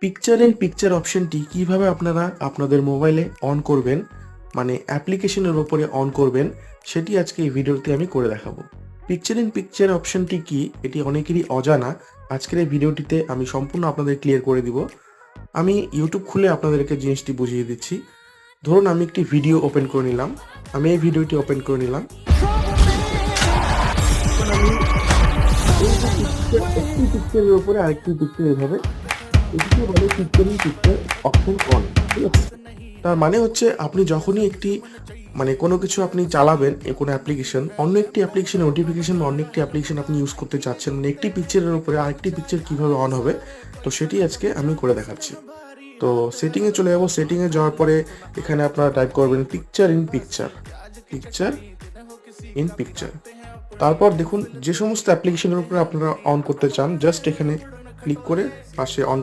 Picture in picture অপশনটি কিভাবে আপনারা আপনাদের মোবাইলে অন করবেন, মানে অ্যাপ্লিকেশনের ওপরে অন করবেন, সেটি আজকে এই ভিডিওতে আমি করে দেখাবো। পিকচার ইন পিকচার অপশনটি কি, এটি অনেকেরই অজানা। আজকের এই ভিডিওটিতে আমি সম্পূর্ণ আপনাদের ক্লিয়ার করে দিব। আমি ইউটিউব খুলে আপনাদেরকে জিনিসটি বুঝিয়ে দিচ্ছি। ধরুন আমি একটি ভিডিও ওপেন করে নিলাম, আমি এই ভিডিওটি ওপেন করে নিলাম। এখন আমি এই যে পিকচার, একটি পিকচারের উপরে আরেকটি পিকচার এভাবে, এটিকে বলে picture in picture option on. ঠিক আছে, তার মানে হচ্ছে আপনি যখনই একটি কোনো কিছু আপনি চালাবেন, কোনো অ্যাপ্লিকেশন, অন্য একটি অ্যাপ্লিকেশন নোটিফিকেশন বা অন্য একটি অ্যাপ্লিকেশন আপনি ইউজ করতে চাচ্ছেন, মানে একটি পিকচারের উপরে আরেকটি পিকচার কিভাবে অন হবে, তো সেটি আজকে আমি করে দেখাচ্ছি। তো সেটিংয়ে চলে যাবো। সেটিংয়ে যাওয়ার পরে এখানে আপনারা টাইপ করবেন picture in picture, picture in picture. তারপর দেখুন যে সমস্ত অ্যাপ্লিকেশনের উপরে আপনারা অন করতে চান, জাস্ট এখানে ক্লিক করে পাশে অন